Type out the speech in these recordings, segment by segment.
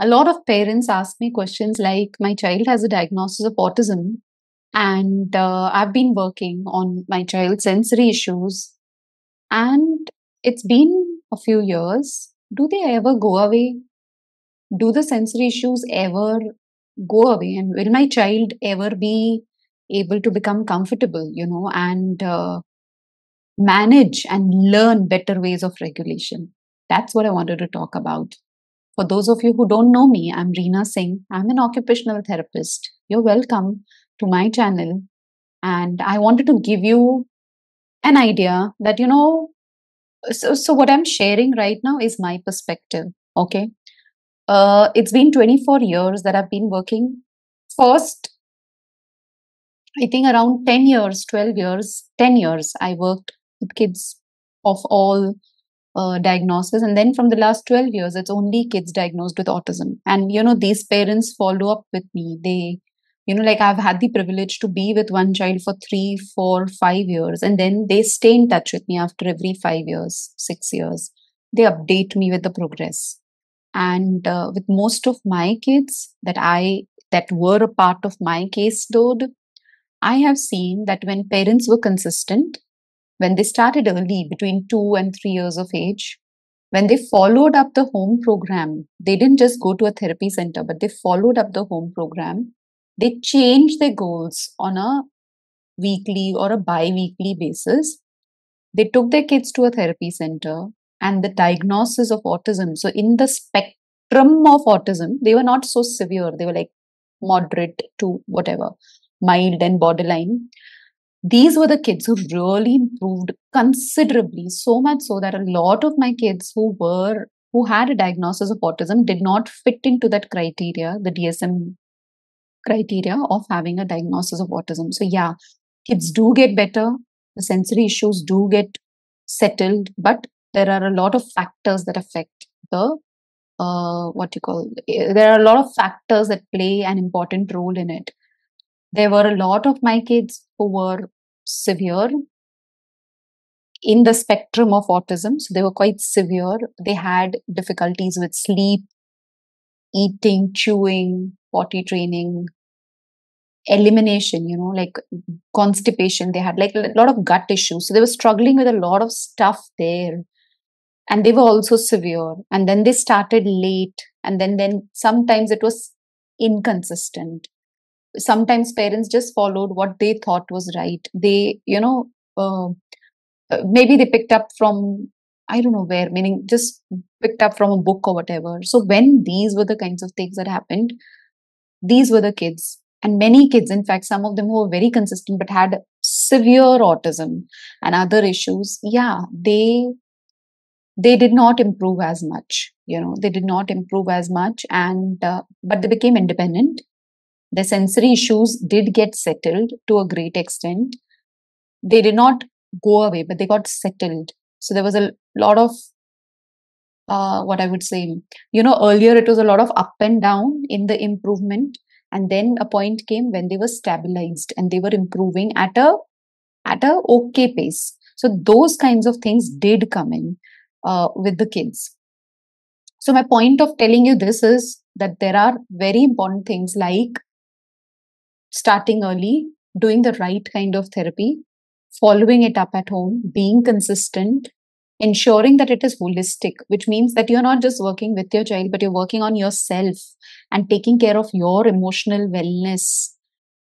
A lot of parents ask me questions like, my child has a diagnosis of autism, and I've been working on my child's sensory issues, and it's been a few years. Do they ever go away? Do the sensory issues ever go away? And will my child ever be able to become comfortable, and manage and learn better ways of regulation? That's what I wanted to talk about. For those of you who don't know me, I'm Reena Singh. I'm an occupational therapist. You're welcome to my channel. And I wanted to give you an idea that, so what I'm sharing right now is my perspective. Okay. It's been 24 years that I've been working. First, I think around 10 years, 12 years, 10 years, I worked with kids of all diagnosis. And then from the last 12 years, it's only kids diagnosed with autism. And, these parents follow up with me. They, like I've had the privilege to be with one child for 3, 4, 5 years. And then they stay in touch with me after every 5 years, 6 years. They update me with the progress. And with most of my kids that were a part of my case load, I have seen that when parents were consistent, when they started early, between 2 and 3 years of age, when they followed up the home program, they didn't just go to a therapy center, but they followed up the home program. They changed their goals on a weekly or a bi weekly basis. They took their kids to a therapy center, and the diagnosis of autism. So, in the spectrum of autism, they were not so severe, they were like moderate to whatever, mild and borderline. These were the kids who really improved considerably, so much so that a lot of my kids who had a diagnosis of autism did not fit into that criteria, the DSM criteria of having a diagnosis of autism. So yeah, kids do get better, the sensory issues do get settled, but there are a lot of factors that affect the there are a lot of factors that play an important role in it. There were a lot of my kids who were severe in the spectrum of autism. So they were quite severe. They had difficulties with sleep, eating, chewing, potty training, elimination, like constipation. They had like a lot of gut issues. So they were struggling with a lot of stuff there. And they were also severe. And then they started late. And then sometimes it was inconsistent. Sometimes parents just followed what they thought was right. They, maybe they picked up from, I don't know where, meaning just picked up from a book or whatever. So when these were the kinds of things that happened, these were the kids. And many kids, in fact, some of them who were very consistent but had severe autism and other issues, yeah, they did not improve as much. They did not improve as much, and but they became independent. The sensory issues did get settled to a great extent. They did not go away, but they got settled. So there was a lot of what I would say, earlier it was a lot of up and down in the improvement, and then a point came when they were stabilized and they were improving at a okay pace. So those kinds of things did come in with the kids. So my point of telling you this is that there are very important things like starting early, doing the right kind of therapy, following it up at home, being consistent, ensuring that it is holistic, which means that you're not just working with your child, but you're working on yourself and taking care of your emotional wellness.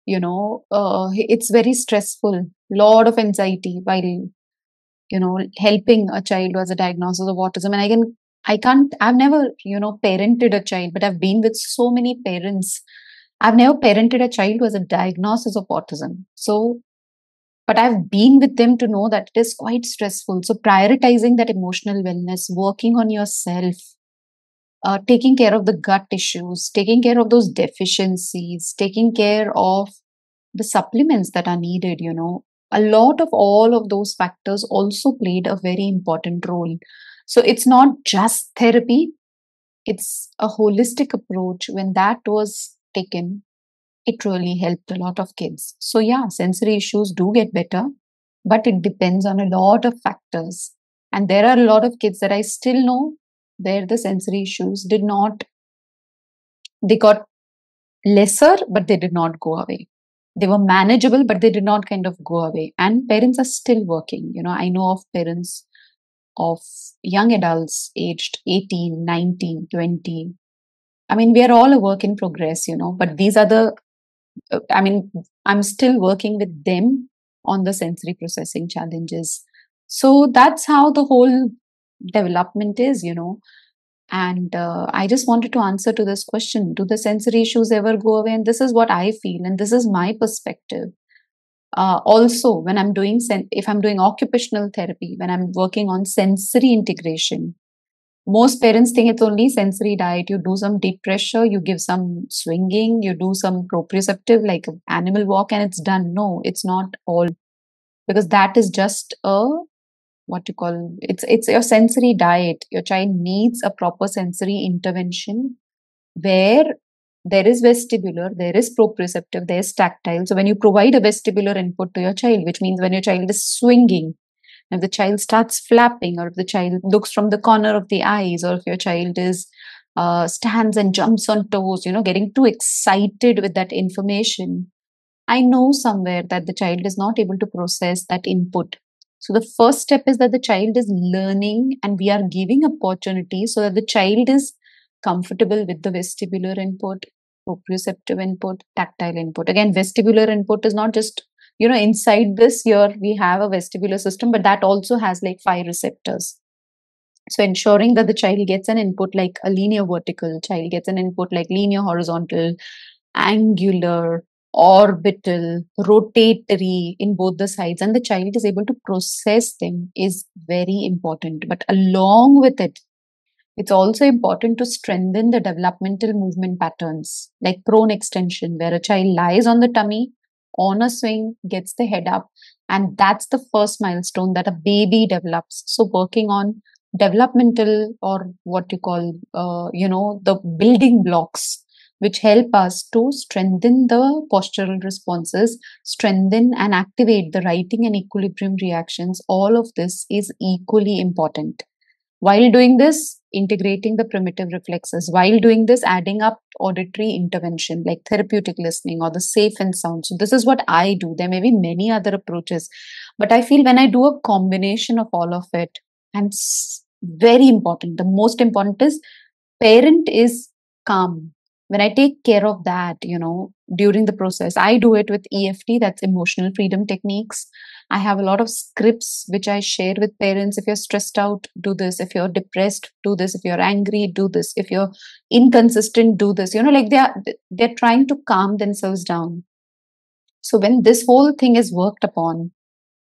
It's very stressful, lot of anxiety while, helping a child who has a diagnosis of autism. And I've never, parented a child, but I've been with so many parents. I've never parented a child who has a diagnosis of autism. So, but I've been with them to know that it is quite stressful. So, prioritizing that emotional wellness, working on yourself, taking care of the gut issues, taking care of those deficiencies, taking care of the supplements that are needed, a lot of all of those factors also played a very important role. So, it's not just therapy, it's a holistic approach. When that was taken, it really helped a lot of kids. So, yeah, sensory issues do get better, but it depends on a lot of factors. And there are a lot of kids that I still know where the sensory issues did not They got lesser, but they did not go away. They were manageable, but they did not kind of go away. And parents are still working. I know of parents of young adults aged 18, 19, 20. I mean, we are all a work in progress, but these are I mean, I'm still working with them on the sensory processing challenges. So that's how the whole development is. And I just wanted to answer to this question: do the sensory issues ever go away? And this is what I feel, and this is my perspective. Also, when I'm doing, if I'm doing occupational therapy, when I'm working on sensory integration, most parents think it's only sensory diet. You do some deep pressure, you give some swinging, you do some proprioceptive like animal walk, and it's done. No, it's not all, because that is just a, what you call, it's your sensory diet. Your child needs a proper sensory intervention where there is vestibular, there is proprioceptive, there is tactile. So when you provide a vestibular input to your child, which means when your child is swinging, if the child starts flapping, or if the child looks from the corner of the eyes, or if your child is stands and jumps on toes, getting too excited with that information, I know somewhere that the child is not able to process that input. So the first step is that the child is learning, and we are giving opportunities so that the child is comfortable with the vestibular input, proprioceptive input, tactile input. Again, vestibular input is not just, inside this ear we have a vestibular system, but that also has like 5 receptors. So ensuring that the child gets an input like a linear vertical, child gets an input like linear horizontal, angular, orbital, rotatory in both the sides, and the child is able to process them is very important. But along with it, it's also important to strengthen the developmental movement patterns, like prone extension, where a child lies on the tummy on a swing, gets the head up, and that's the first milestone that a baby develops. So, working on developmental, or what you call, the building blocks, which help us to strengthen the postural responses, strengthen and activate the writing and equilibrium reactions. All of this is equally important. While doing this, integrating the primitive reflexes. While doing this, adding up auditory intervention like therapeutic listening or the safe and sound. So, this is what I do. There may be many other approaches, but I feel when I do a combination of all of it, and it's very important, the most important is parent is calm. When I take care of that, during the process, I do it with EFT, that's emotional freedom techniques. I have a lot of scripts which I share with parents. If you're stressed out, do this. If you're depressed, do this. If you're angry, do this. If you're inconsistent, do this. Like they're trying to calm themselves down. So when this whole thing is worked upon,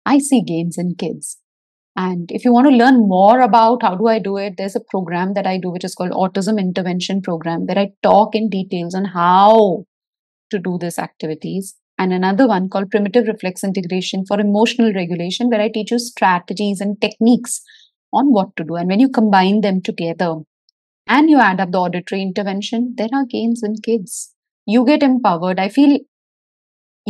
I see gains in kids. And if you want to learn more about how do I do it, there's a program that I do which is called Autism Intervention Program, where I talk in details on how to do these activities. And another one called Primitive Reflex Integration for Emotional Regulation, where I teach you strategies and techniques on what to do. And when you combine them together and you add up the auditory intervention, there are gains in kids. You get empowered. I feel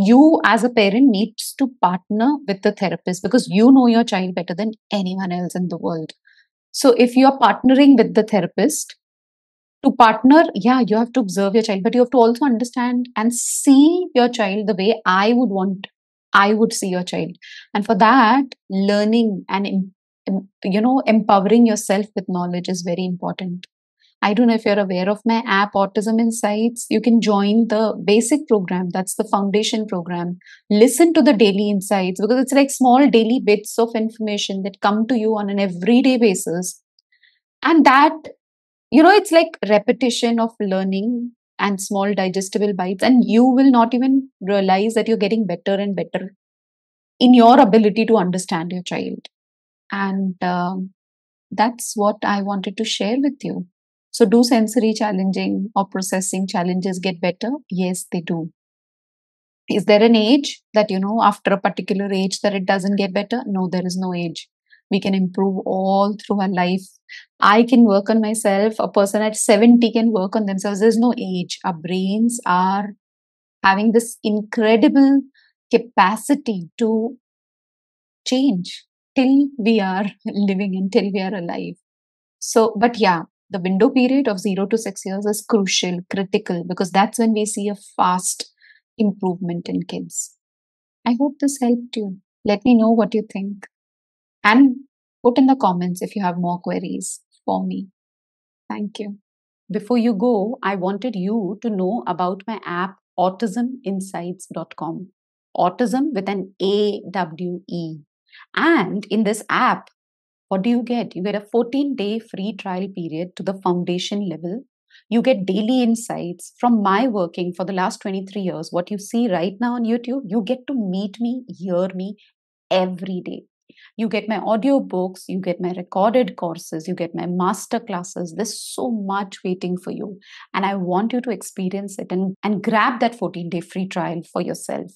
you as a parent needs to partner with the therapist, because you know your child better than anyone else in the world. So if you're partnering with the therapist, to partner, yeah, you have to observe your child, but you have to also understand and see your child the way I would see your child. And for that, learning and empowering yourself with knowledge is very important. I don't know if you're aware of my app, Autism Insights. You can join the basic program. That's the foundation program. Listen to the daily insights, because it's like small daily bits of information that come to you on an everyday basis. And that, it's like repetition of learning and small digestible bites. And you will not even realize that you're getting better and better in your ability to understand your child. And that's what I wanted to share with you. So, do sensory challenging or processing challenges get better? Yes, they do. Is there an age that, after a particular age, that it doesn't get better? No, there is no age. We can improve all through our life. I can work on myself. A person at 70 can work on themselves. There's no age. Our brains are having this incredible capacity to change till we are living, until we are alive. So, but yeah, The window period of 0 to 6 years is crucial, critical, because that's when we see a fast improvement in kids. I hope this helped you. Let me know what you think. And put in the comments if you have more queries for me. Thank you. Before you go, I wanted you to know about my app, autisminsights.com. Autism with an AWE. And in this app, what do you get? You get a 14-day free trial period to the foundation level. You get daily insights from my working for the last 23 years. What you see right now on YouTube, you get to meet me, hear me every day. You get my audio books, you get my recorded courses, you get my master classes. There's so much waiting for you. And I want you to experience it and grab that 14-day free trial for yourself.